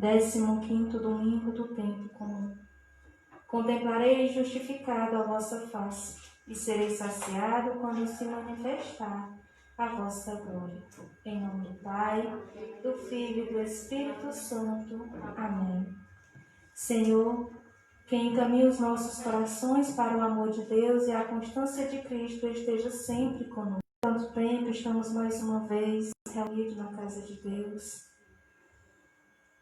15º domingo do tempo comum. Contemplarei justificado a vossa face, e serei saciado quando se manifestar a vossa glória. Em nome do Pai, do Filho e do Espírito Santo. Amém. Senhor, que encaminhe os nossos corações para o amor de Deus e a constância de Cristo esteja sempre conosco. Tanto tempo estamos mais uma vez reunidos na casa de Deus.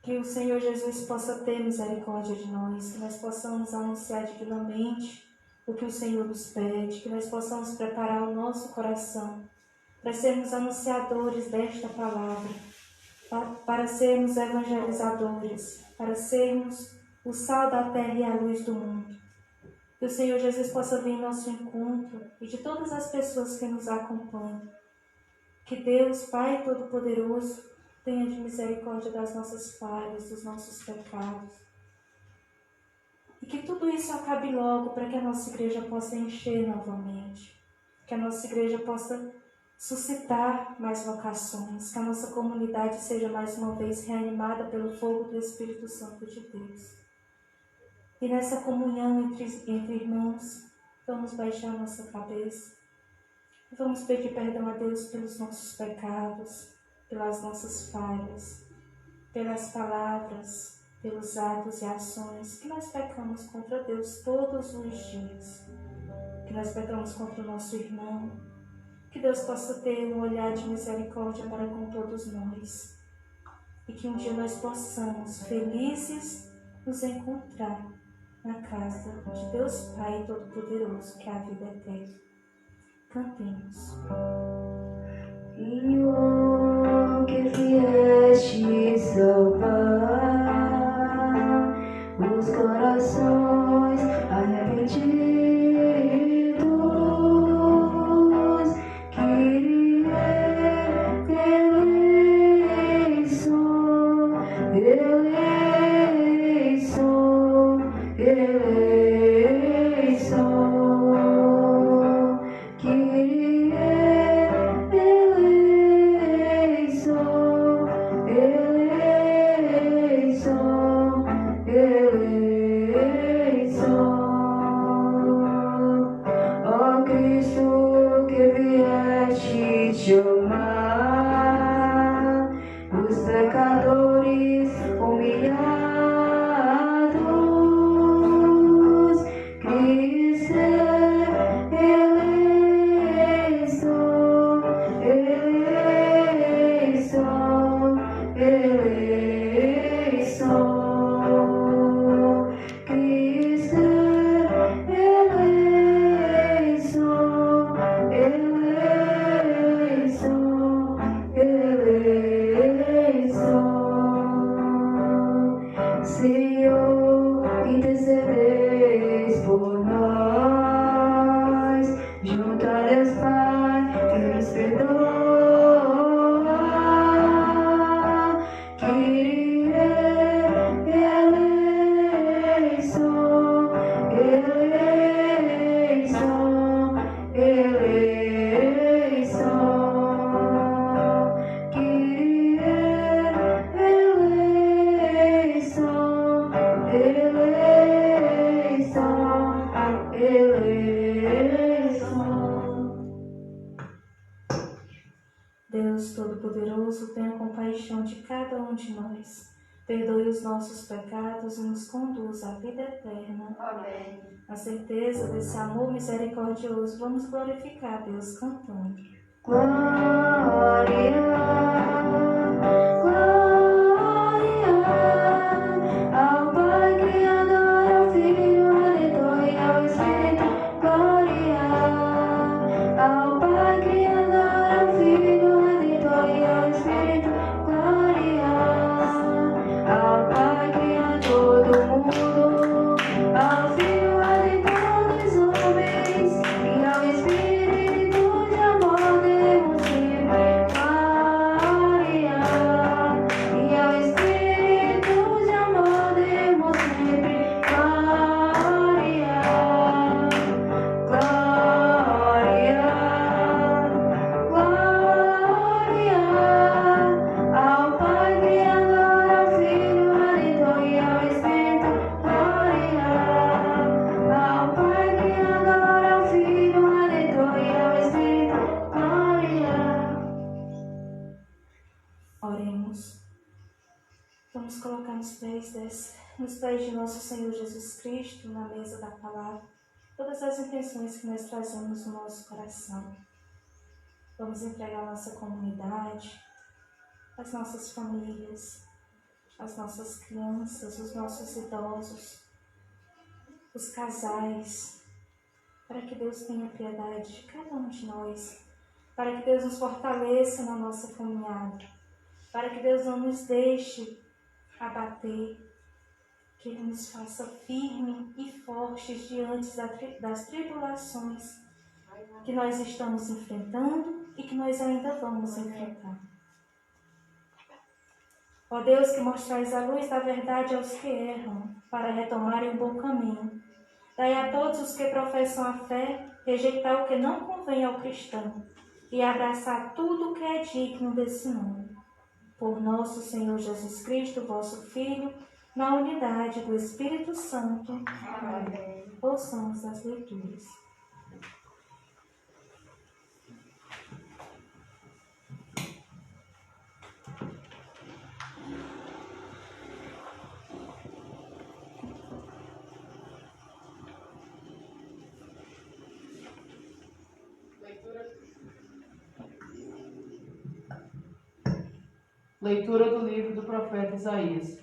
Que o Senhor Jesus possa ter misericórdia de nós, que nós possamos anunciar dignamente o que o Senhor nos pede, que nós possamos preparar o nosso coração para sermos anunciadores desta palavra, para sermos evangelizadores, para sermos o sal da terra e a luz do mundo. Que o Senhor Jesus possa vir em nosso encontro e de todas as pessoas que nos acompanham. Que Deus, Pai Todo-Poderoso, tenha de misericórdia das nossas falhas, dos nossos pecados. E que tudo isso acabe logo para que a nossa igreja possa encher novamente. Que a nossa igreja possa suscitar mais vocações. Que a nossa comunidade seja mais uma vez reanimada pelo fogo do Espírito Santo de Deus. E nessa comunhão entre irmãos, vamos baixar nossa cabeça. E vamos pedir perdão a Deus pelos nossos pecados, pelas nossas falhas, pelas palavras, pelos atos e ações que nós pecamos contra Deus todos os dias, que nós pecamos contra o nosso irmão, que Deus possa ter um olhar de misericórdia para com todos nós e que um dia nós possamos, felizes, nos encontrar na casa de Deus Pai Todo-Poderoso, que é a vida eterna. Cantemos. Senhor, que vieste salvar os corações arrependidos, que ó Cristo, que vieste chamar os pecadores humilhados, Cristo eleição, eleição, eleição. Senhor, intercedeis por nós, junto a Deus Pai, que nos perdoa, que eleição, eleição, eleição. Deus Todo-Poderoso, tenha compaixão de cada um de nós. Perdoe os nossos pecados e nos conduz à vida eterna. Amém. Na certeza desse amor misericordioso, vamos glorificar a Deus cantando. Glória, glória ao Pai Criador, ao Filho, ao Redentor e ao Espírito. Glória ao Pai Criador, ao Filho, ao Redentor e ao Espírito. Glória ao Pai Criador do mundo, ao Filho, ao Redentor dos homens e ao Espírito de amor. Devemos sempre colocar nos pés de nosso Senhor Jesus Cristo, na mesa da palavra, todas as intenções que nós trazemos no nosso coração. Vamos entregar a nossa comunidade, as nossas famílias, as nossas crianças, os nossos idosos, os casais, para que Deus tenha piedade de cada um de nós, para que Deus nos fortaleça na nossa caminhada, para que Deus não nos deixe abater, que Ele nos faça firmes e fortes diante das tribulações que nós estamos enfrentando e que nós ainda vamos enfrentar. Ó Deus, que mostrais a luz da verdade aos que erram, para retomarem o bom caminho. Dai a todos os que professam a fé, rejeitar o que não convém ao cristão e abraçar tudo o que é digno desse nome. Por nosso Senhor Jesus Cristo, vosso Filho, na unidade do Espírito Santo. Amém. Ouçamos as leituras. Leitura do livro do profeta Isaías.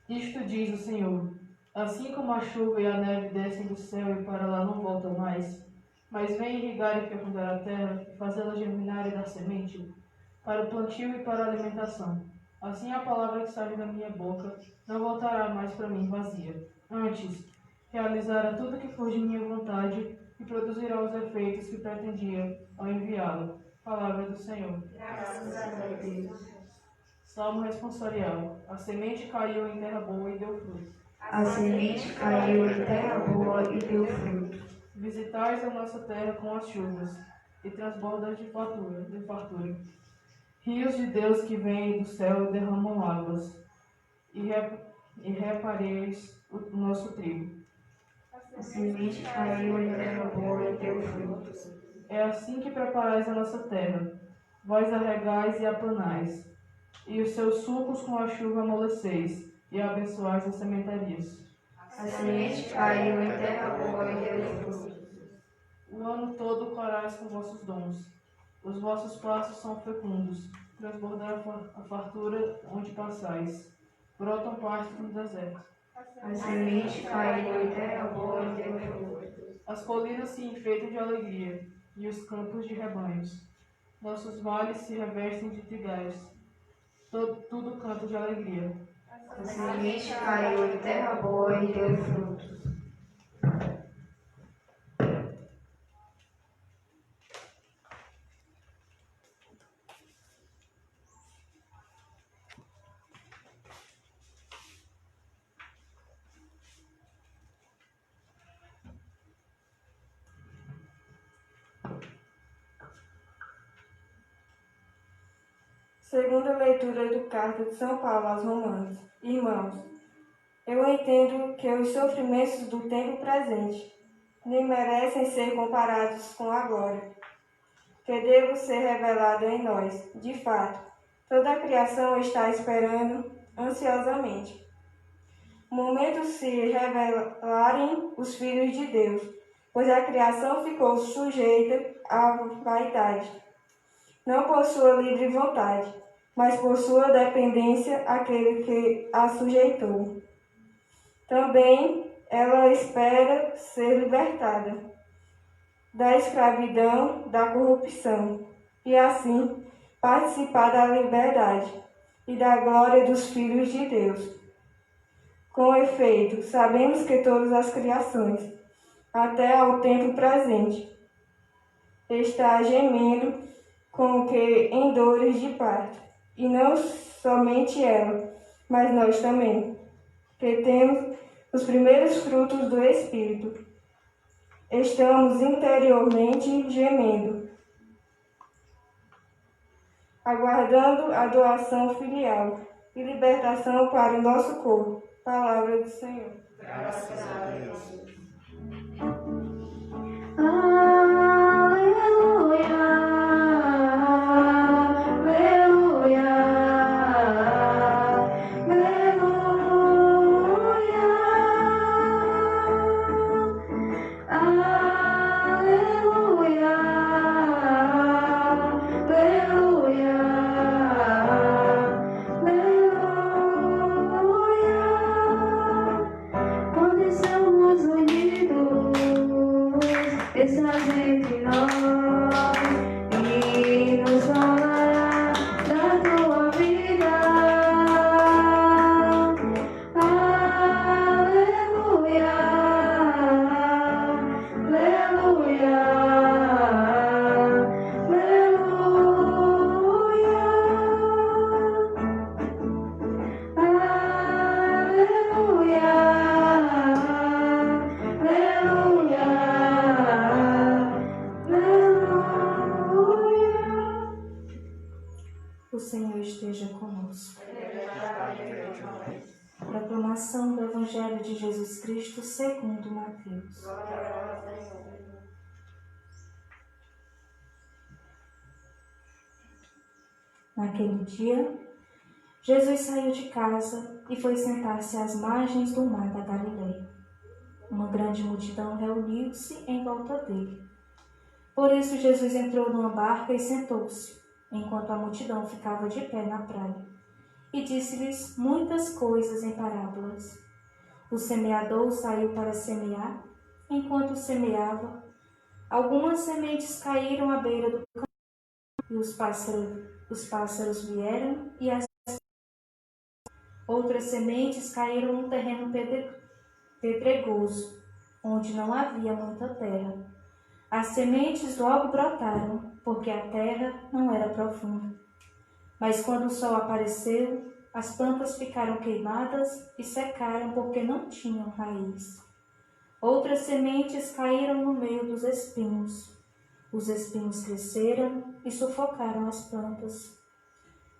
Isto diz o Senhor: assim como a chuva e a neve descem do céu e para lá não voltam mais, mas vêm irrigar e fecundar a terra e fazê-la germinar e dar semente, para o plantio e para a alimentação. Assim a palavra que sai da minha boca não voltará mais para mim vazia. Antes, realizará tudo que for de minha vontade e produzirá os efeitos que pretendia ao enviá-la. Palavra do Senhor. Graças a Deus. Salmo responsorial. A semente caiu em terra boa e deu fruto. A semente caiu em terra boa e deu fruto. Visitais a nossa terra com as chuvas, e transbordas de fartura. Rios de Deus que vêm do céu derramam águas, e repareis o nosso trigo. A semente caiu em terra boa e deu fruto. É assim que preparais a nossa terra, vós a regais e a planais, e os seus sucos com a chuva amoleceis, e abençoais as sementarias. A semente caiu em terra boa e deu fruto. O ano todo corais com vossos dons. Os vossos passos são fecundos, transbordar a fartura onde passais. Brotam pastos no deserto. A semente caiu em terra boa e deu fruto. As colinas se enfeitam de alegria, e os campos de rebanhos. Nossos vales se revestem de trigais. Tudo canta de alegria. A semente caiu em terra boa e deu fruto. Segunda leitura do Carta de São Paulo aos Romanos. Irmãos, eu entendo que os sofrimentos do tempo presente nem merecem ser comparados com a glória, que deve ser revelada em nós. De fato, toda a criação está esperando ansiosamente o momento se revelarem os filhos de Deus, pois a criação ficou sujeita à vaidade, não por sua livre vontade, mas por sua dependência àquele que a sujeitou. Também ela espera ser libertada da escravidão, da corrupção, e assim participar da liberdade e da glória dos filhos de Deus. Com efeito, sabemos que todas as criações, até ao tempo presente, está gemendo com que em dores de parto, e não somente ela, mas nós também, que temos os primeiros frutos do Espírito. Estamos interiormente gemendo, aguardando a doação filial e libertação para o nosso corpo. Palavra do Senhor. Graças a Deus. Aleluia, aleluia, aleluia. O Senhor esteja conosco. Proclamação do Evangelho de Jesus Cristo segundo Mateus. Naquele dia, Jesus saiu de casa e foi sentar-se às margens do mar da Galileia. Uma grande multidão reuniu-se em volta dele. Por isso, Jesus entrou numa barca e sentou-se, enquanto a multidão ficava de pé na praia, e disse-lhes muitas coisas em parábolas. O semeador saiu para semear. Enquanto semeava, algumas sementes caíram à beira do caminho, e os pássaros vieram e as outras sementes caíram no terreno pedregoso, onde não havia muita terra. As sementes logo brotaram, porque a terra não era profunda. Mas quando o sol apareceu, as plantas ficaram queimadas e secaram porque não tinham raiz. Outras sementes caíram no meio dos espinhos. Os espinhos cresceram e sufocaram as plantas.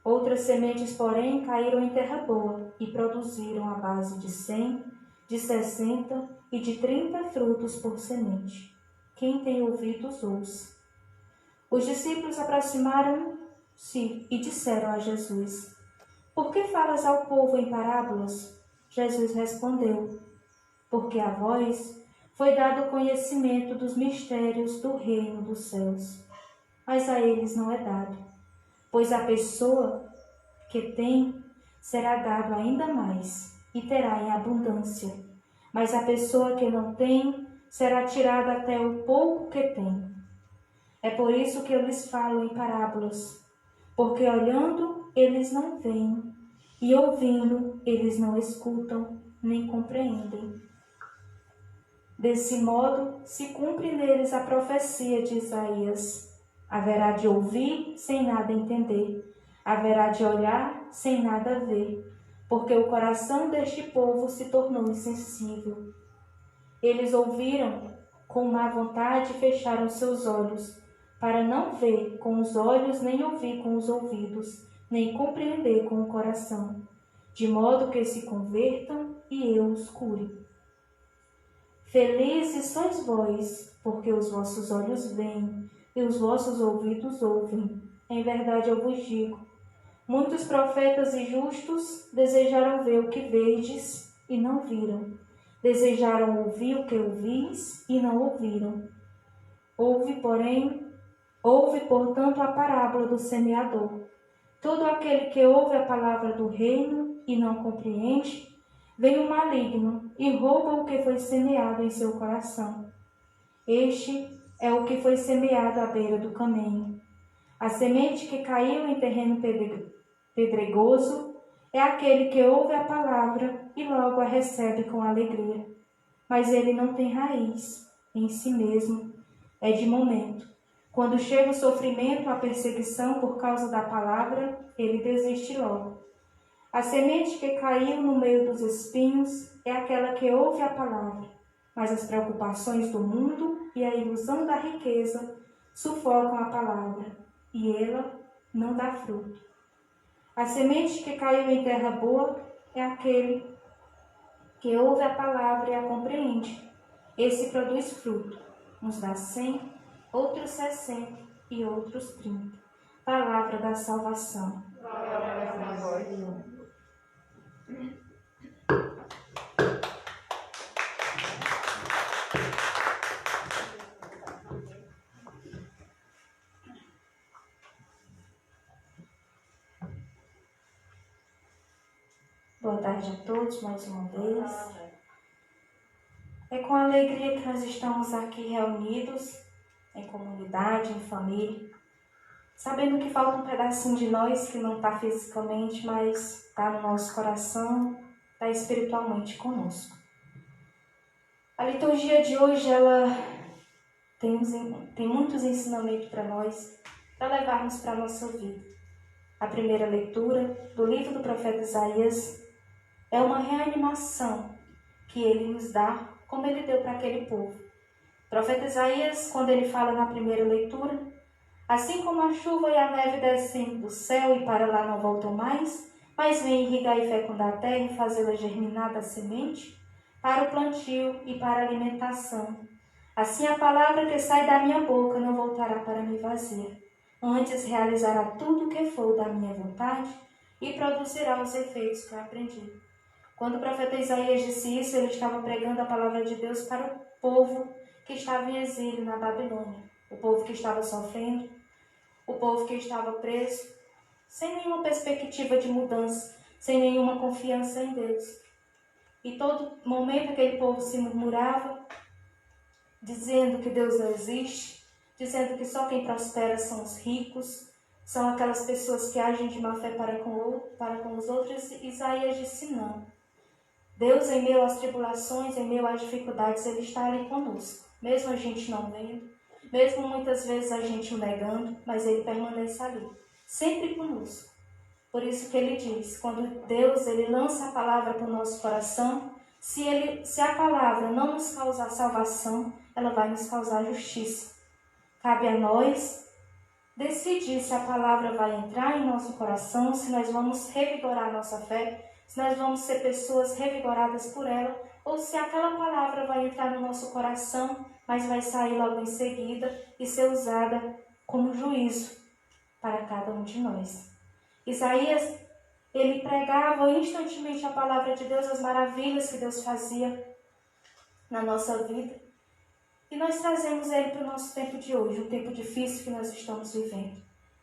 Outras sementes, porém, caíram em terra boa e produziram à base de 100, de 60 e de 30 frutos por semente. Quem tem ouvidos, ouça. Os discípulos aproximaram-se e disseram a Jesus: Por que falas ao povo em parábolas? Jesus respondeu: Porque a vós foi dado o conhecimento dos mistérios do reino dos céus, mas a eles não é dado. Pois a pessoa que tem será dado ainda mais e terá em abundância, mas a pessoa que não tem será tirada até o pouco que tem. É por isso que eu lhes falo em parábolas, porque olhando eles não veem, e ouvindo eles não escutam nem compreendem. Desse modo se cumpre neles a profecia de Isaías: haverá de ouvir sem nada entender, haverá de olhar sem nada ver, porque o coração deste povo se tornou insensível. Eles ouviram com má vontade e fecharam seus olhos, para não ver com os olhos, nem ouvir com os ouvidos, nem compreender com o coração, de modo que se convertam e eu os cure. Felizes sois vós, porque os vossos olhos veem e os vossos ouvidos ouvem. Em verdade eu vos digo, muitos profetas e justos desejaram ver o que vedes e não viram. Desejaram ouvir o que ouvis e não ouviram. Ouve, portanto, a parábola do semeador. Todo aquele que ouve a palavra do reino e não compreende, vem o maligno e rouba o que foi semeado em seu coração. Este é o que foi semeado à beira do caminho. A semente que caiu em terreno pedregoso é aquele que ouve a palavra e logo a recebe com alegria. Mas ele não tem raiz em si mesmo, é de momento. Quando chega o sofrimento, a perseguição por causa da palavra, ele desiste logo. A semente que caiu no meio dos espinhos é aquela que ouve a palavra, mas as preocupações do mundo e a ilusão da riqueza sufocam a palavra, e ela não dá fruto. A semente que caiu em terra boa é aquele que ouve a palavra e a compreende. Esse produz fruto, uns dá 100, outros 60 e outros 30. Palavra da salvação. Boa tarde a todos, mais uma vez. É com alegria que nós estamos aqui reunidos, em comunidade, em família, sabendo que falta um pedacinho de nós que não está fisicamente, mas está no nosso coração, está espiritualmente conosco. A liturgia de hoje, ela tem muitos ensinamentos para nós, para levarmos para a nossa vida. A primeira leitura do livro do profeta Isaías é uma reanimação que ele nos dá, como ele deu para aquele povo. O profeta Isaías, quando ele fala na primeira leitura, Assim como a chuva e a neve descem do céu e para lá não voltam mais, mas vêm irrigar e fecundar a terra e fazê-la germinar da semente, para o plantio e para a alimentação. Assim a palavra que sai da minha boca não voltará para mim vazia, antes realizará tudo o que for da minha vontade e produzirá os efeitos que eu aprendi. Quando o profeta Isaías disse isso, ele estava pregando a palavra de Deus para o povo que estava em exílio na Babilônia, o povo que estava sofrendo, o povo que estava preso, sem nenhuma perspectiva de mudança, sem nenhuma confiança em Deus. E todo momento aquele povo se murmurava, dizendo que Deus não existe, dizendo que só quem prospera são os ricos, são aquelas pessoas que agem de má fé para com os outros. Isaías disse não. Deus, em meio às tribulações, em meio às dificuldades, Ele está ali conosco. Mesmo a gente não vendo, mesmo muitas vezes a gente o negando, mas Ele permanece ali, sempre conosco. Por isso que Ele diz, quando Deus Ele lança a palavra para o nosso coração, se a palavra não nos causar salvação, ela vai nos causar justiça. Cabe a nós decidir se a palavra vai entrar em nosso coração, se nós vamos revigorar a nossa fé, se nós vamos ser pessoas revigoradas por ela, ou se aquela palavra vai entrar no nosso coração, mas vai sair logo em seguida e ser usada como juízo para cada um de nós. Isaías, ele pregava instantemente a palavra de Deus, as maravilhas que Deus fazia na nossa vida. E nós trazemos ele para o nosso tempo de hoje, um tempo difícil que nós estamos vivendo.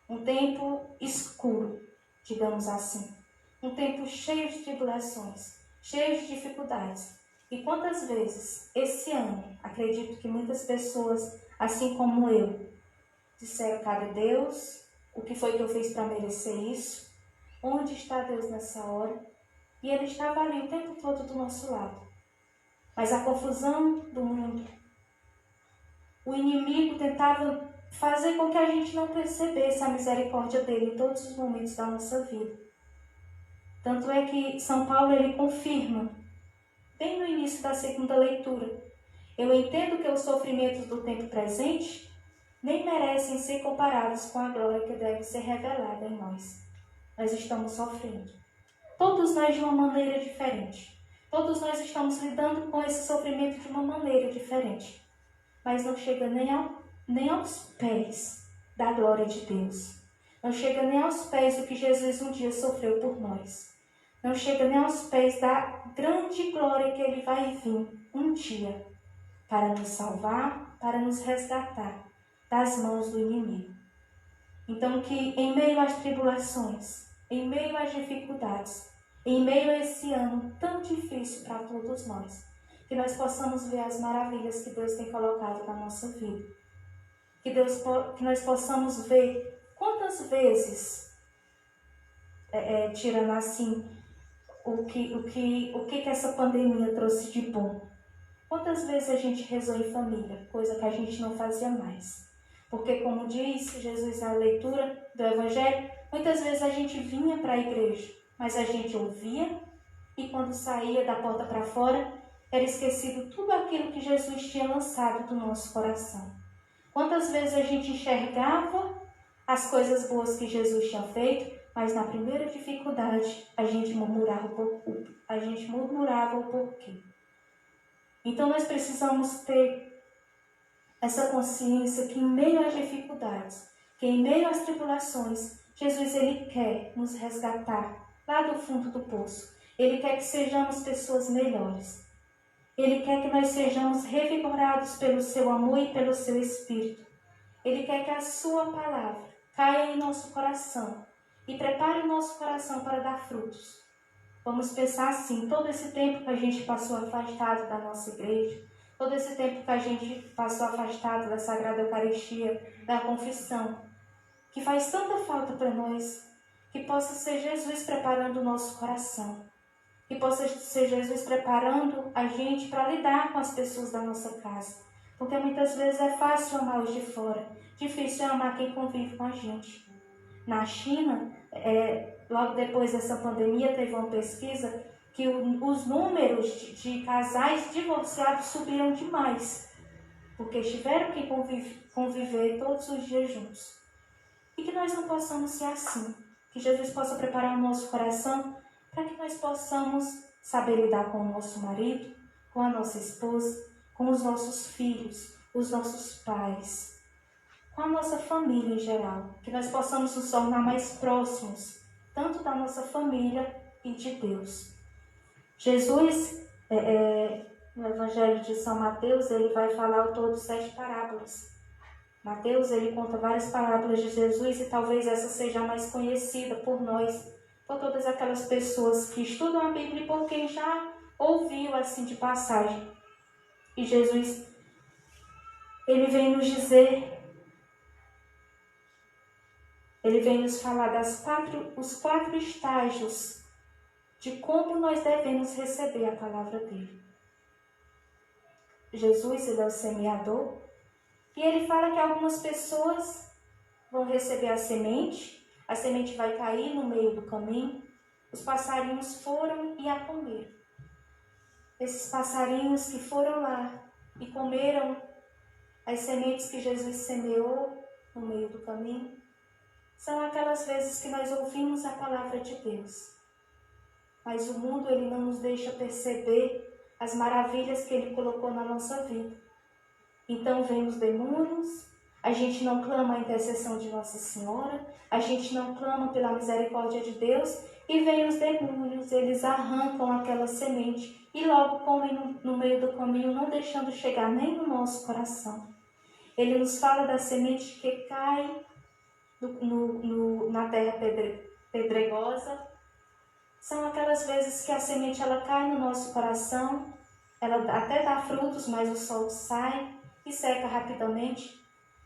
Um tempo escuro, digamos assim. Um tempo cheio de tribulações, cheio de dificuldades. E quantas vezes, esse ano, acredito que muitas pessoas, assim como eu, disseram, cadê Deus? O que foi que eu fiz para merecer isso? Onde está Deus nessa hora? E Ele estava ali o tempo todo do nosso lado. Mas a confusão do mundo, o inimigo tentava fazer com que a gente não percebesse a misericórdia dele em todos os momentos da nossa vida. Tanto é que São Paulo ele confirma, bem no início da segunda leitura, eu entendo que os sofrimentos do tempo presente nem merecem ser comparados com a glória que deve ser revelada em nós. Nós estamos sofrendo. Todos nós de uma maneira diferente. Todos nós estamos lidando com esse sofrimento de uma maneira diferente. Mas não chega nem aos pés da glória de Deus. Não chega nem aos pés do que Jesus um dia sofreu por nós. Não chega nem aos pés da grande glória que Ele vai vir um dia para nos salvar, para nos resgatar das mãos do inimigo. Então que em meio às tribulações, em meio às dificuldades, em meio a esse ano tão difícil para todos nós, que nós possamos ver as maravilhas que Deus tem colocado na nossa vida. Que nós possamos ver quantas vezes, tirando assim, o que essa pandemia trouxe de bom. Quantas vezes a gente rezou em família, coisa que a gente não fazia mais. Porque, como diz Jesus na leitura do Evangelho, muitas vezes a gente vinha para a igreja, mas a gente ouvia e quando saía da porta para fora, era esquecido tudo aquilo que Jesus tinha lançado do nosso coração. Quantas vezes a gente enxergava as coisas boas que Jesus tinha feito, mas na primeira dificuldade a gente murmurava o porquê. Então nós precisamos ter essa consciência que em meio às dificuldades, que em meio às tribulações, Jesus ele quer nos resgatar lá do fundo do poço. Ele quer que sejamos pessoas melhores. Ele quer que nós sejamos revigorados pelo seu amor e pelo seu Espírito. Ele quer que a sua palavra caia em nosso coração e prepare o nosso coração para dar frutos. Vamos pensar assim, todo esse tempo que a gente passou afastado da nossa igreja, todo esse tempo que a gente passou afastado da Sagrada Eucaristia, da confissão, que faz tanta falta para nós, que possa ser Jesus preparando o nosso coração, que possa ser Jesus preparando a gente para lidar com as pessoas da nossa casa, porque muitas vezes é fácil amar os de fora, difícil é amar quem convive com a gente. Na China, logo depois dessa pandemia, teve uma pesquisa que os números de casais divorciados subiram demais, porque tiveram que conviver todos os dias juntos. E que nós não possamos ser assim. Que Jesus possa preparar o nosso coração para que nós possamos saber lidar com o nosso marido, com a nossa esposa, com os nossos filhos, os nossos pais, com a nossa família em geral. Que nós possamos nos tornar mais próximos, tanto da nossa família e de Deus. Jesus, no Evangelho de São Mateus, ele vai falar ao todo 7 parábolas. Mateus, ele conta várias parábolas de Jesus e talvez essa seja a mais conhecida por nós, por todas aquelas pessoas que estudam a Bíblia e por quem já ouviu assim de passagem. E Jesus, ele vem nos dizer, ele vem nos falar os 4 estágios de como nós devemos receber a palavra dele. Jesus, ele é o semeador, e ele fala que algumas pessoas vão receber a semente vai cair no meio do caminho, os passarinhos foram e a comeram. Esses passarinhos que foram lá e comeram as sementes que Jesus semeou no meio do caminho, são aquelas vezes que nós ouvimos a palavra de Deus. Mas o mundo, ele não nos deixa perceber as maravilhas que ele colocou na nossa vida. Então vem os demônios, a gente não clama a intercessão de Nossa Senhora, a gente não clama pela misericórdia de Deus, e vem os demônios, eles arrancam aquela semente e logo comem no meio do caminho, não deixando chegar nem no nosso coração. Ele nos fala da semente que cai na terra pedregosa. São aquelas vezes que a semente ela cai no nosso coração, ela até dá frutos, mas o sol sai e seca rapidamente.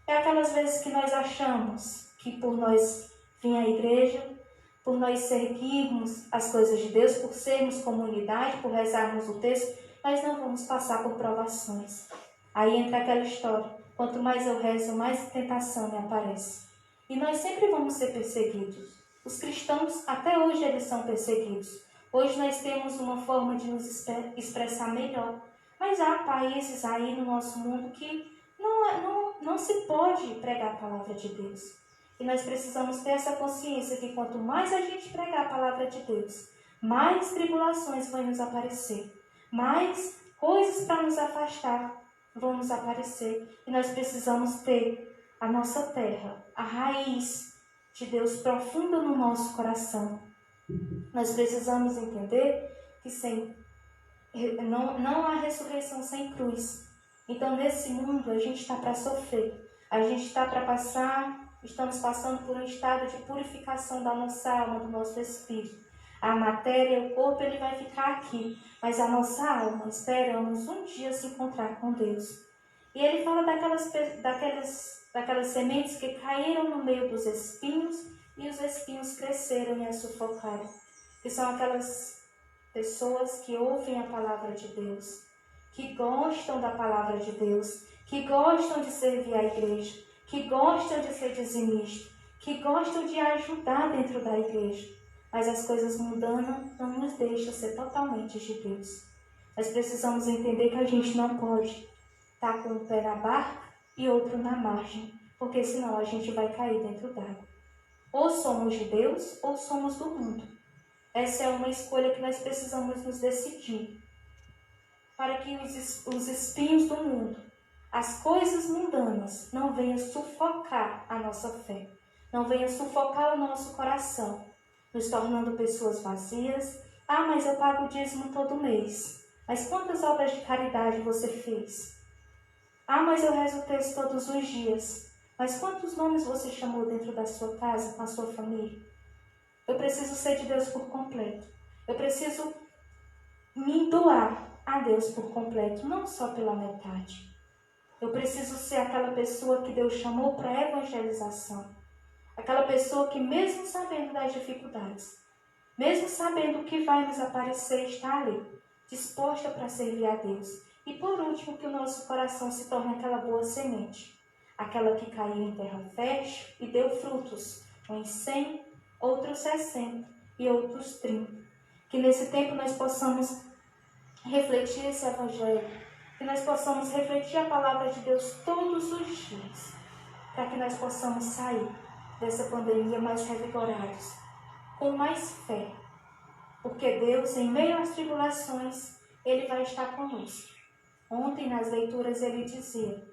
É aquelas vezes que nós achamos que por nós vir à igreja, por nós seguirmos as coisas de Deus, por sermos comunidade, por rezarmos o texto, nós não vamos passar por provações. Aí entra aquela história, quanto mais eu rezo, mais tentação me aparece. E nós sempre vamos ser perseguidos. Os cristãos, até hoje, eles são perseguidos. Hoje nós temos uma forma de nos expressar melhor. Mas há países aí no nosso mundo que não se pode pregar a palavra de Deus. E nós precisamos ter essa consciência que quanto mais a gente pregar a palavra de Deus, mais tribulações vão nos aparecer. Mais coisas para nos afastar vão nos aparecer. E nós precisamos ter a nossa terra, a raiz de Deus profunda no nosso coração. Nós precisamos entender que não há ressurreição sem cruz. Então, nesse mundo, a gente está para sofrer. A gente está para estamos passando por um estado de purificação da nossa alma, do nosso espírito. A matéria, o corpo, ele vai ficar aqui. Mas a nossa alma, esperamos um dia se encontrar com Deus. E ele fala daquelas sementes que caíram no meio dos espinhos e os espinhos cresceram e as sufocaram. Que são aquelas pessoas que ouvem a palavra de Deus, que gostam da palavra de Deus, que gostam de servir a igreja, que gostam de ser dizimista, que gostam de ajudar dentro da igreja. Mas as coisas mundanas não nos deixam ser totalmente de Deus. Nós precisamos entender que a gente não pode estar com um pé na barca e outro na margem, porque senão a gente vai cair dentro d'água. Ou somos de Deus ou somos do mundo. Essa é uma escolha que nós precisamos nos decidir, para que os espinhos do mundo, as coisas mundanas, não venham sufocar a nossa fé, não venham sufocar o nosso coração, nos tornando pessoas vazias. Ah, mas eu pago o dízimo todo mês. Mas quantas obras de caridade você fez? Ah, mas eu rezo o texto todos os dias. Mas quantos nomes você chamou dentro da sua casa, com a sua família? Eu preciso ser de Deus por completo. Eu preciso me doar a Deus por completo, não só pela metade. Eu preciso ser aquela pessoa que Deus chamou para a evangelização. Aquela pessoa que, mesmo sabendo das dificuldades, mesmo sabendo o que vai nos aparecer, está ali, disposta para servir a Deus. E por último, que o nosso coração se torne aquela boa semente, aquela que caiu em terra fértil e deu frutos, uns 100, outros 60 e outros 30. Que nesse tempo nós possamos refletir esse evangelho, que nós possamos refletir a palavra de Deus todos os dias, para que nós possamos sair dessa pandemia mais revigorados, com mais fé, porque Deus, em meio às tribulações, Ele vai estar conosco. Ontem, nas leituras, Ele dizia: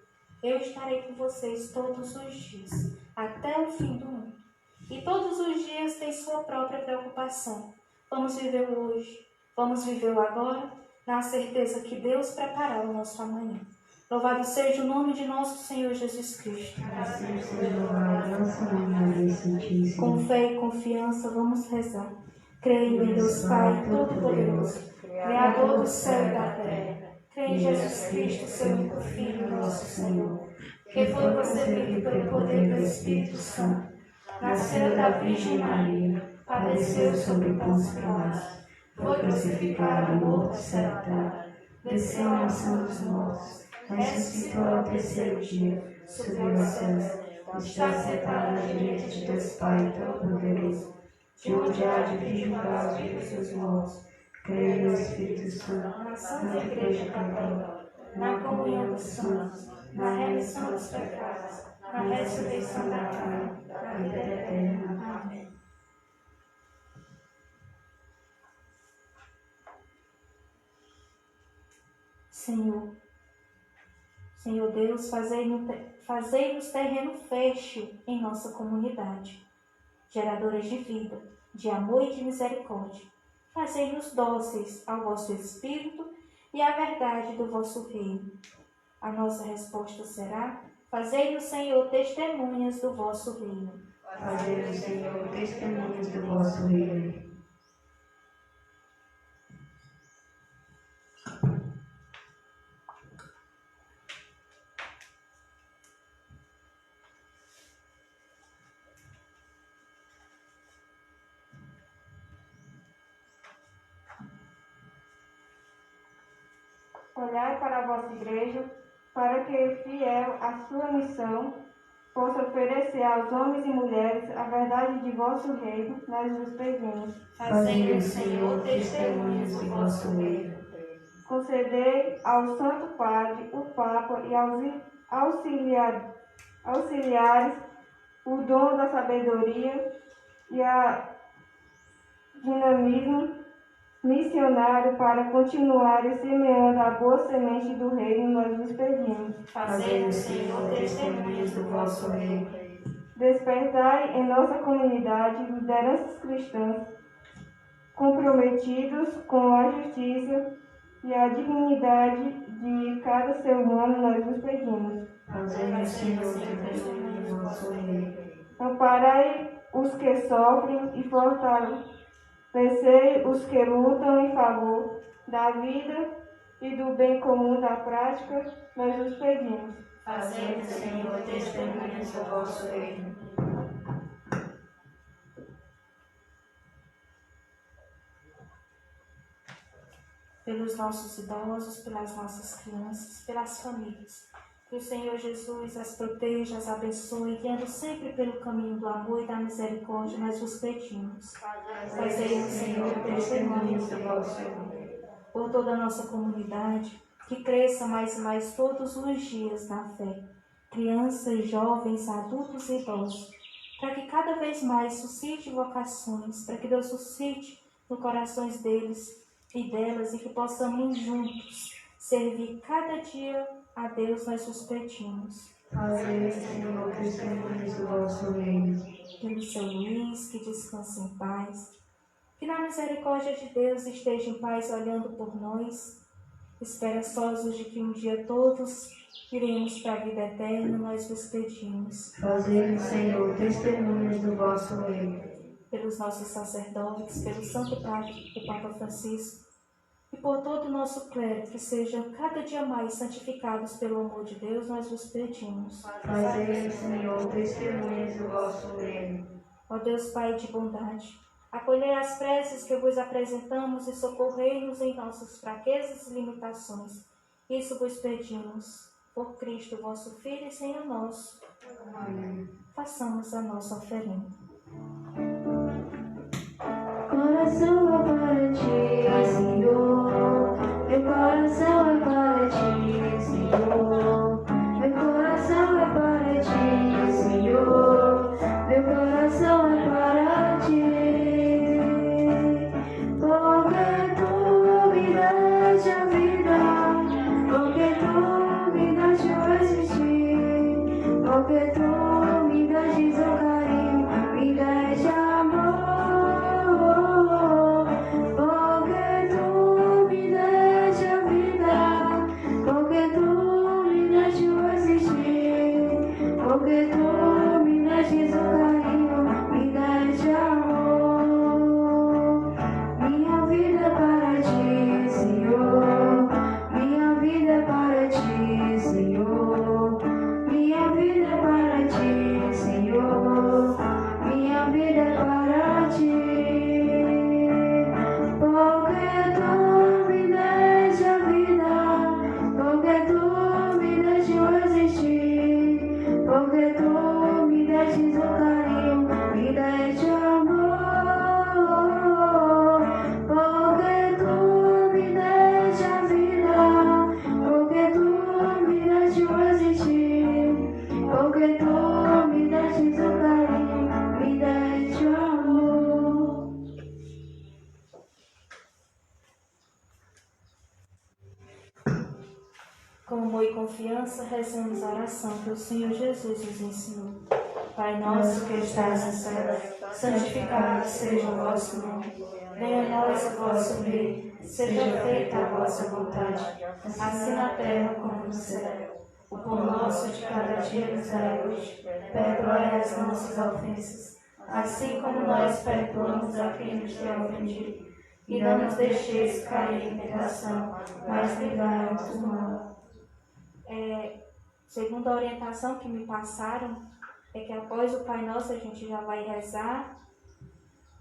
eu estarei com vocês todos os dias, até o fim do mundo. E todos os dias tem sua própria preocupação. Vamos viver o hoje, vamos viver o agora, na certeza que Deus preparou o nosso amanhã. Louvado seja o nome de nosso Senhor Jesus Cristo. Assim seja louvado nosso nome, Maria Santíssima. Com fé e confiança, vamos rezar. Creio em Deus Pai Todo-Poderoso, Criador do céu e da terra. Creio em Jesus Cristo, seu único Filho, nosso Senhor, que foi concebido pelo poder do Espírito Santo, nasceu da Virgem Maria, padeceu sob Pôncio Pilatos, foi crucificado, morto e sepultado, desceu à mansão dos mortos, ressuscitou ao terceiro dia, subiu aos céus, está sentado à direita de Deus Pai Todo-Poderoso, de onde há de vir julgar os vivos e os mortos. Creio no Espírito Santo, na Santa Igreja Católica, na comunhão dos santos, na remissão dos pecados, na ressurreição da carne, da vida eterna. Amém. Senhor Deus, fazei-nos terreno fértil em nossa comunidade, geradores de vida, de amor e de misericórdia. Fazei-nos dóceis ao vosso Espírito e à verdade do vosso reino. A nossa resposta será: fazei-nos, Senhor, testemunhas do vosso reino. Fazei-nos, Senhor, testemunhas do vosso reino. Olhai para a vossa igreja, para que, fiel à sua missão, possa oferecer aos homens e mulheres a verdade de vosso reino. Nós vos pedimos. Fazei-nos, Senhor, testemunhas do vosso reino. Concedei ao Santo Padre, o Papa e aos auxiliares o dom da sabedoria e a dinamismo missionário para continuarem semeando a boa semente do reino. Nós vos pedimos. Fazei-nos, Senhor, testemunhas do vosso reino. Despertai em nossa comunidade lideranças cristãs comprometidos com a justiça e a dignidade de cada ser humano. Nós vos pedimos. Fazei-nos, Senhor, testemunhas do vosso reino. Amparai os que sofrem e fortalecei os que lutam em favor da vida e do bem comum da prática. Nós vos pedimos. Fazei-nos, Senhor, testemunhas do vosso reino. Pelos nossos idosos, pelas nossas crianças, pelas famílias. Que o Senhor Jesus as proteja, as abençoe, guiando sempre pelo caminho do amor e da misericórdia. Nós vos pedimos. Fazei-nos, Senhor, testemunhas do vosso reino. Por toda a nossa comunidade, que cresça mais e mais todos os dias na fé. Crianças, jovens, adultos e idosos. Para que cada vez mais suscite vocações, para que Deus suscite no corações deles e delas, e que possamos juntos servir cada dia a Deus. Nós vos pedimos. Fazei-nos, Senhor, testemunhas do vosso reino. Pelo seu Luís, que descanse em paz, que na misericórdia de Deus esteja em paz olhando por nós, esperançosos de que um dia todos iremos para a vida eterna. Nós vos pedimos. Fazei-nos, Senhor, testemunhas do vosso reino. Pelos nossos sacerdotes, pelo Santo Padre, o Papa Francisco, e por todo o nosso clero, que sejam cada dia mais santificados pelo amor de Deus. Nós vos pedimos. Fazei-nos, Senhor, testemunhas do vosso reino. Ó Deus Pai de bondade, acolhei as preces que vos apresentamos e socorrei-nos em nossas fraquezas e limitações. Isso vos pedimos, por Cristo, vosso Filho e Senhor nosso. Amém. Façamos a nossa oferenda. Coração é para ti, Senhor. Meu coração é para ti, Senhor. Meu coração é para ti, Senhor. Meu coração confiança, rezamos a oração que o Senhor Jesus nos ensinou. Pai nosso que estás no céu, santificado seja o vosso nome. Venha a nós o vosso reino, seja feita a vossa vontade, assim na terra como no céu. O pão nosso de cada dia nos dai hoje, perdoai as nossas ofensas, assim como nós perdoamos a quem nos tem ofendido. E não nos deixeis cair em tentação, mas livrai-nos do mal. Segundo a orientação que me passaram, é que após o Pai Nosso a gente já vai rezar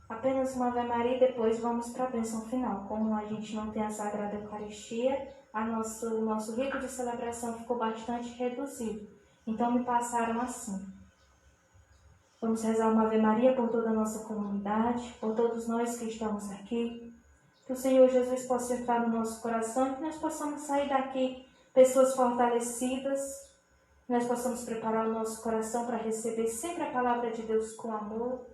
apenas uma Ave Maria e depois vamos para a bênção final. Como a gente não tem a Sagrada Eucaristia, o nosso rito de celebração ficou bastante reduzido. Então me passaram assim. Vamos rezar uma Ave Maria por toda a nossa comunidade, por todos nós que estamos aqui. Que o Senhor Jesus possa entrar no nosso coração e que nós possamos sair daqui pessoas fortalecidas, que nós possamos preparar o nosso coração para receber sempre a palavra de Deus com amor,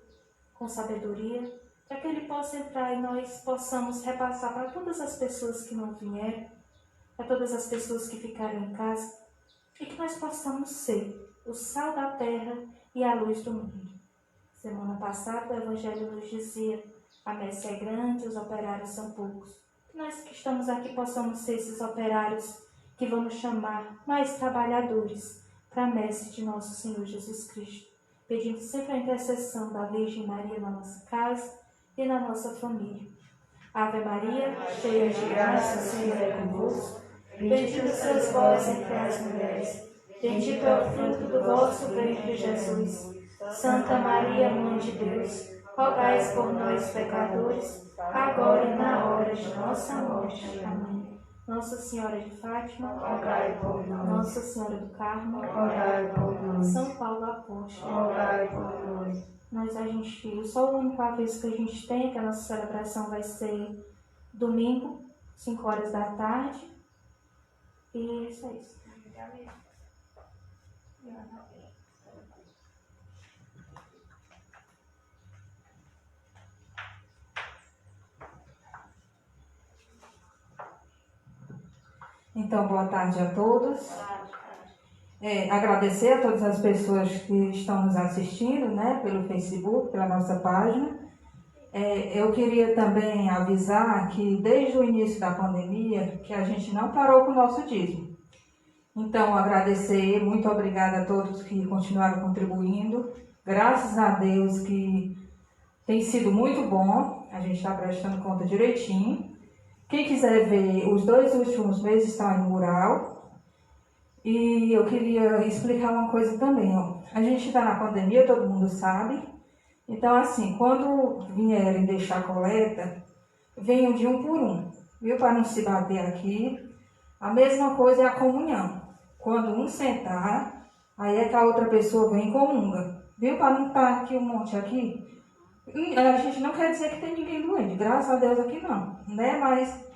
com sabedoria, para que Ele possa entrar e nós possamos repassar para todas as pessoas que não vieram, para todas as pessoas que ficaram em casa, e que nós possamos ser o sal da terra e a luz do mundo. Semana passada o Evangelho nos dizia: a messe é grande, os operários são poucos. Que nós que estamos aqui possamos ser esses operários que vamos chamar mais trabalhadores para a messe de nosso Senhor Jesus Cristo, pedindo sempre a intercessão da Virgem Maria na nossa casa e na nossa família. Ave Maria, cheia de graça, o Senhor é convosco. Bendita sois vós entre as mulheres. Bendito é o fruto do vosso ventre, Jesus. Santa Maria, Mãe de Deus, rogai por nós, pecadores, agora e na hora de nossa morte. Amém. Nossa Senhora de Fátima, rogai por nós. Nossa Senhora do Carmo, Rogai por nós. São Paulo Apóstolo, Rogai por nós. Só o único aviso que a gente tem é que a nossa celebração vai ser domingo, 5 horas da tarde. E isso é isso. Então, boa tarde a todos. Agradecer a todas as pessoas que estão nos assistindo, né, pelo Facebook, pela nossa página. Eu queria também avisar que desde o início da pandemia, que a gente não parou com o nosso dízimo. Então, agradecer, muito obrigada a todos que continuaram contribuindo. Graças a Deus que tem sido muito bom, a gente está prestando conta direitinho. Quem quiser ver, os 2 últimos meses estão aí no mural. E eu queria explicar uma coisa também, ó. A gente está na pandemia, todo mundo sabe. Então, assim, quando vierem deixar coleta, venham de um por um, viu? Para não se bater aqui. A mesma coisa é a comunhão. Quando um sentar, aí é que a outra pessoa vem e comunga, viu? Para não estar aqui um monte aqui. A gente não quer dizer que tem ninguém doente, graças a Deus aqui não, né? Mas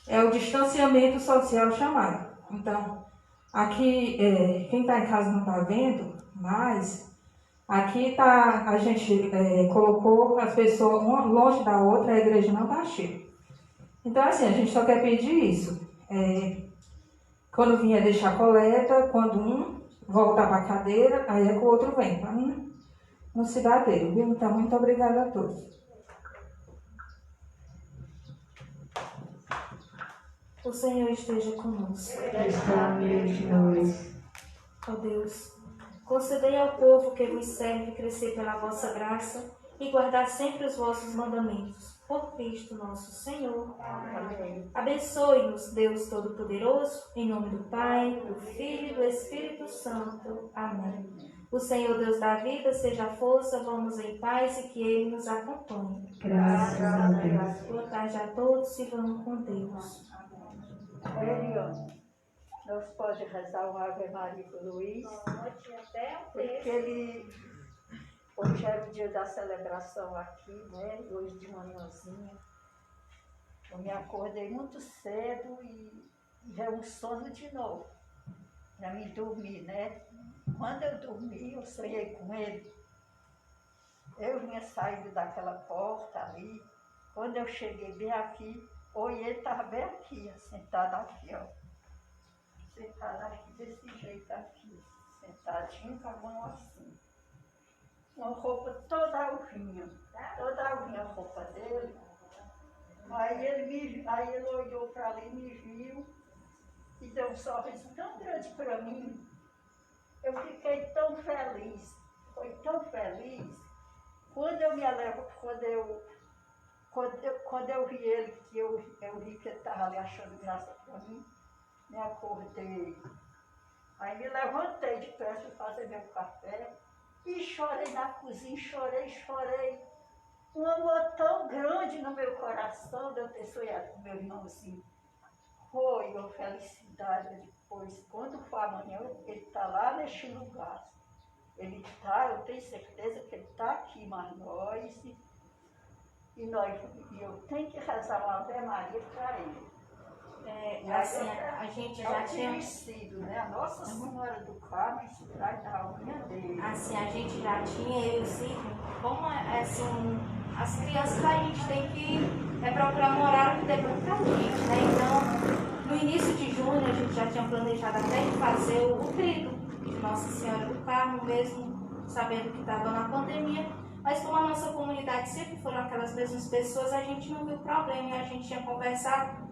é o distanciamento social chamado. Então, aqui, quem está em casa não está vendo, mas aqui tá, a gente colocou as pessoas uma longe da outra, a igreja não está cheia. Então, assim, a gente só quer pedir isso. Quando vier deixar coleta, quando um voltar para a cadeira, aí é que o outro vem, para não se bater, viu? Então, muito obrigada a todos. O Senhor esteja conosco. Está no meio de nós. Ó Deus, concedei ao povo que vos serve crescer pela vossa graça e guardar sempre os vossos mandamentos. Por Cristo nosso Senhor. Amém. Abençoe-nos, Deus Todo-Poderoso, em nome do Pai, do Filho e do Espírito Santo. Amém. O Senhor Deus da vida seja a força, vamos em paz e que Ele nos acompanhe. Graças a Deus. Boa tarde a todos e vamos com Deus. Eliane, nós podemos rezar uma Ave Maria para o Luiz, porque hoje era o dia da celebração aqui, né? Hoje de manhãzinha. Eu me acordei muito cedo e já é um sono de novo, para mim dormir, né? Quando eu dormi, eu sonhei com ele. Eu tinha saído daquela porta ali. Quando eu cheguei bem aqui, ele estava bem aqui, sentado aqui, ó. sentado aqui, desse jeito aqui, sentadinho com a mão assim. Uma roupa toda alvinha a roupa dele. Aí ele olhou para ali, me viu e deu um sorriso tão grande para mim. Eu fiquei tão feliz, foi tão feliz. Quando eu vi ele, que eu vi que ele estava ali achando graça para mim, me acordei. Aí me levantei depressa para fazer meu café e chorei na cozinha, chorei. Um amor tão grande no meu coração de eu ter sonhado com meu irmãozinho. Foi uma felicidade depois. Quando for amanhã, ele está lá neste lugar. Ele está, eu tenho certeza que ele está aqui, mas eu tenho que rezar uma Ave Maria para ele. Assim, a gente já tinha... conhecido, né? A Nossa Senhora do Carmo, isso traz da alminha dele. Assim, a gente já tinha, eu e o Sidney, como assim, as crianças a gente tem que procurar um horário que dê pra gente, né? Então, no início de junho, a gente já tinha planejado até de fazer o trido de Nossa Senhora do Carmo, mesmo sabendo que estava na pandemia. Mas como a nossa comunidade sempre foram aquelas mesmas pessoas, a gente não viu problema e a gente tinha conversado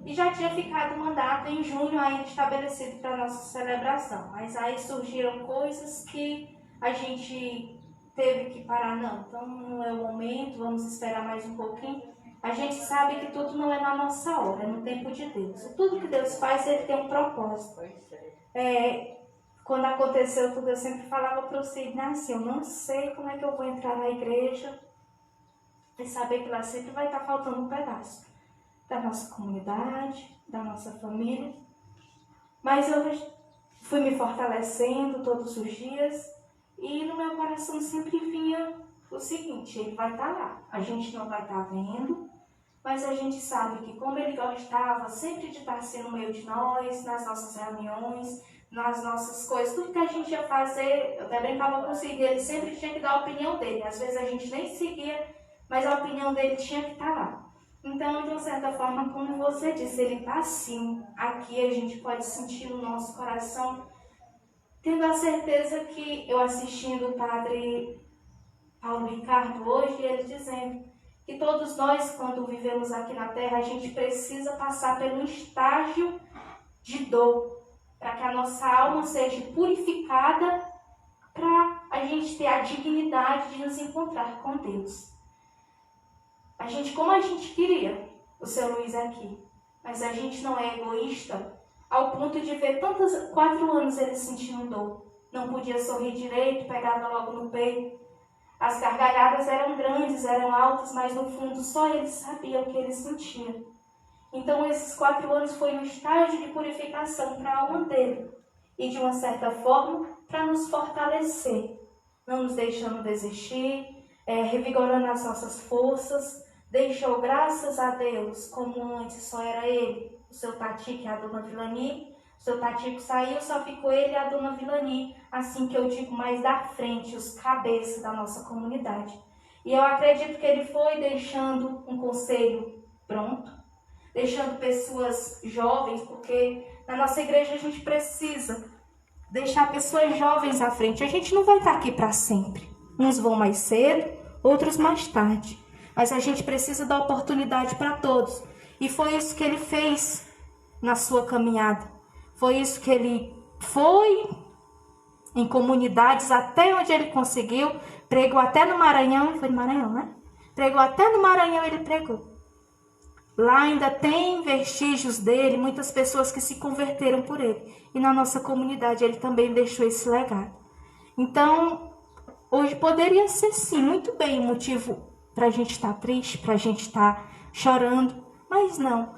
e já tinha ficado uma data em junho ainda estabelecido para a nossa celebração. Mas aí surgiram coisas que a gente teve que parar. Não, então não é o momento, vamos esperar mais um pouquinho. A gente sabe que tudo não é na nossa hora, é no tempo de Deus. Tudo que Deus faz, Ele tem um propósito. Quando aconteceu tudo, eu sempre falava para o Sidney assim, eu não sei como é que eu vou entrar na igreja e saber que lá sempre vai estar faltando um pedaço da nossa comunidade, da nossa família. Mas eu fui me fortalecendo todos os dias e no meu coração sempre vinha o seguinte, ele vai estar lá. A gente não vai estar vendo, mas a gente sabe que como ele gostava sempre de estar assim no meio de nós, nas nossas reuniões, nas nossas coisas, tudo que a gente ia fazer, eu até brincava com o Sidney, ele sempre tinha que dar a opinião dele. Às vezes a gente nem seguia, mas a opinião dele tinha que estar lá. Então, de uma certa forma, como você disse, ele está assim. Aqui a gente pode sentir no nosso coração, tendo a certeza que eu assistindo o Padre Paulo Ricardo hoje, ele dizendo que todos nós, quando vivemos aqui na Terra, a gente precisa passar pelo estágio de dor, para que a nossa alma seja purificada, para a gente ter a dignidade de nos encontrar com Deus. Como a gente queria o seu Luiz aqui, mas a gente não é egoísta ao ponto de ver 4 anos ele sentindo dor. Não podia sorrir direito, pegava logo no peito. As gargalhadas eram grandes, eram altas, mas no fundo só ele sabia o que ele sentia. Então esses 4 anos foi um estágio de purificação para a alma dele e de uma certa forma para nos fortalecer, não nos deixando desistir, revigorando as nossas forças. Deixou, graças a Deus, como antes só era ele, o seu Tati, que é a dona Vilani. O seu Tatico saiu, só ficou ele e a dona Vilani, assim que eu digo mais da frente, os cabeças da nossa comunidade. E eu acredito que ele foi deixando um conselho pronto, deixando pessoas jovens, porque na nossa igreja a gente precisa deixar pessoas jovens à frente. A gente não vai estar aqui para sempre. Uns vão mais cedo, outros mais tarde. Mas a gente precisa dar oportunidade para todos. E foi isso que ele fez na sua caminhada. Foi isso que ele foi em comunidades até onde ele conseguiu. Pregou até no Maranhão. Foi no Maranhão, né? Pregou até no Maranhão, ele pregou. Lá ainda tem vestígios dele, muitas pessoas que se converteram por ele. E na nossa comunidade ele também deixou esse legado. Então, hoje poderia ser sim, muito bem, um motivo para a gente estar triste, para a gente estar chorando, mas não.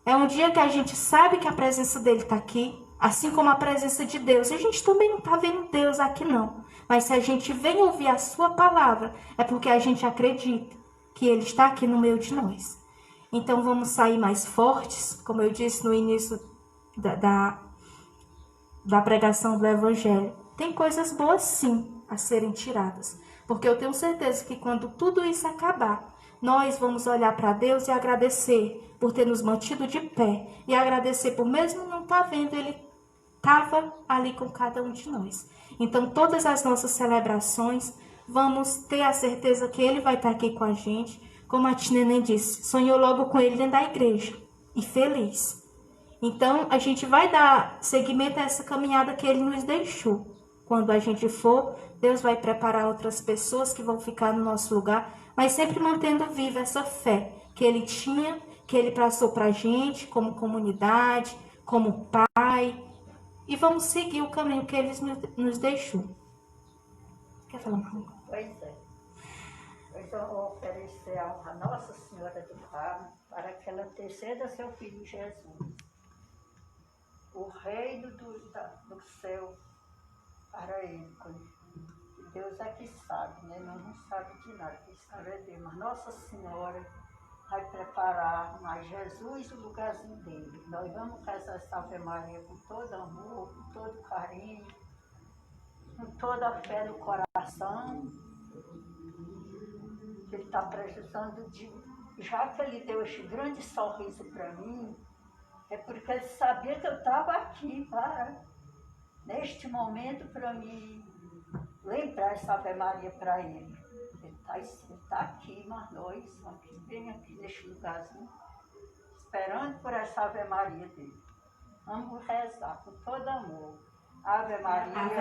É um dia que a gente sabe que a presença dele está aqui, assim como a presença de Deus. A gente também não está vendo Deus aqui não, mas se a gente vem ouvir a sua palavra, é porque a gente acredita que ele está aqui no meio de nós. Então vamos sair mais fortes, como eu disse no início da pregação do Evangelho. Tem coisas boas sim a serem tiradas. Porque eu tenho certeza que quando tudo isso acabar, nós vamos olhar para Deus e agradecer por ter nos mantido de pé. E agradecer por mesmo não estar vendo, Ele estava ali com cada um de nós. Então, todas as nossas celebrações, vamos ter a certeza que Ele vai estar aqui com a gente. Como a tia Neném disse, sonhou logo com Ele dentro da igreja. E feliz. Então, a gente vai dar seguimento a essa caminhada que Ele nos deixou. Quando a gente for, Deus vai preparar outras pessoas que vão ficar no nosso lugar, mas sempre mantendo viva essa fé que Ele tinha, que Ele passou para a gente, como comunidade, como pai, e vamos seguir o caminho que Ele nos deixou. Quer falar uma coisa? Pois é. Pois eu vou oferecer a Nossa Senhora do Carmo para que ela interceda seu Filho Jesus, o reino do céu, para ele. Deus é que sabe, né? Nós não sabemos de nada, que sabe é Deus. Mas Nossa Senhora vai preparar mais Jesus o lugarzinho dele. Nós vamos rezar essa Ave Maria com todo amor, com todo carinho, com toda a fé no coração. Ele está precisando de... Já que ele deu este grande sorriso para mim, é porque ele sabia que eu estava aqui, neste momento, para mim lembrar essa Ave Maria para ele. Ele está aqui, mas nós aqui, bem aqui neste lugarzinho, esperando por essa Ave Maria dele. Vamos rezar com todo amor. Ave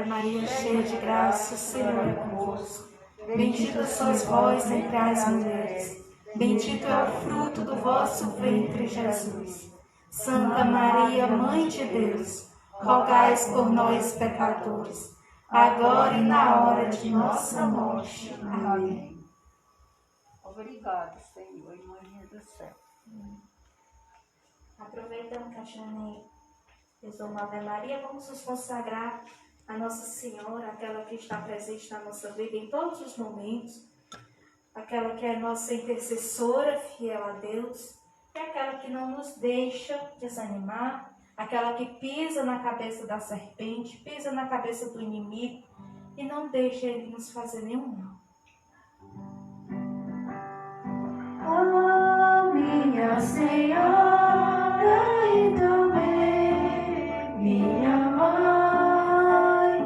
Maria, cheia de graça, o Senhor é convosco. Bendita sois vós entre as mulheres. Bendito é o fruto do vosso ventre, Jesus. Santa Maria, Mãe de Deus, rogais por nós, pecadores, agora e na hora de nossa morte. Amém. Obrigado, Senhor e Mãe do céu. Aproveitando que a Jane rezou uma Ave Maria, vamos nos consagrar a Nossa Senhora, aquela que está presente na nossa vida em todos os momentos, aquela que é nossa intercessora, fiel a Deus, e aquela que não nos deixa desanimar, aquela que pisa na cabeça da serpente, pisa na cabeça do inimigo e não deixa ele nos fazer nenhum mal. Oh, minha Senhora e também minha Mãe,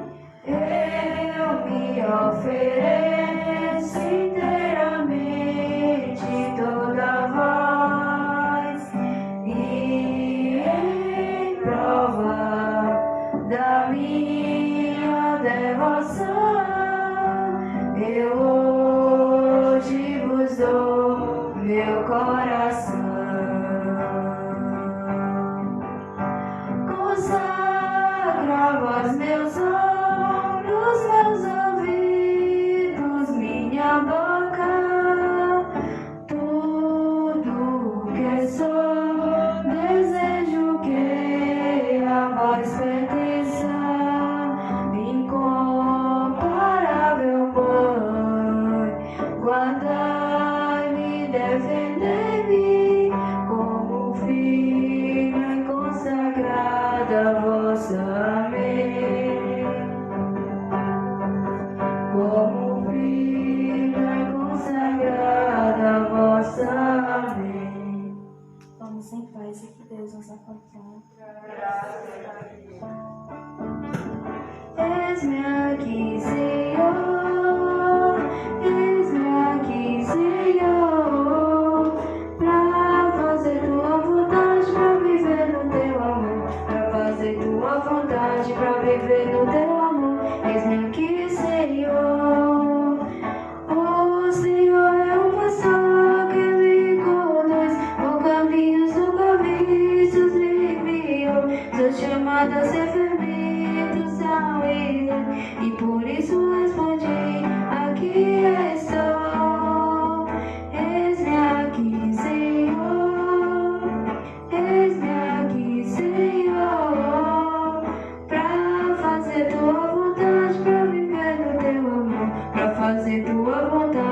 eu me ofereço inteiramente toda voz e em prova da minha devoção eu hoje vos dou meu coração. Consagra vós meus olhos, meus ouvidos, minha boca, tudo que sou, desejo que a vós pertença, incomparável Mãe, guardai-me, defendei-me, como filha consagrada a vossa amém. Como filha consagrada a vossa amém. Vamos em paz e que Deus nos acompanhe. Eis-me aqui, Senhor, eis-me aqui, Senhor, pra fazer tua vontade, pra viver no teu amor, pra fazer tua vontade, pra viver no teu amor. Eis-me aqui, Senhor, o Senhor é o pastor que me conduz por caminhos nunca vistos, me enviou, sou chamada a ser fermento, sal e luz, e por isso respondi, aqui estou. Eis-me aqui, Senhor, eis-me aqui, Senhor, pra fazer tua vontade, pra viver no teu amor, pra fazer tua vontade.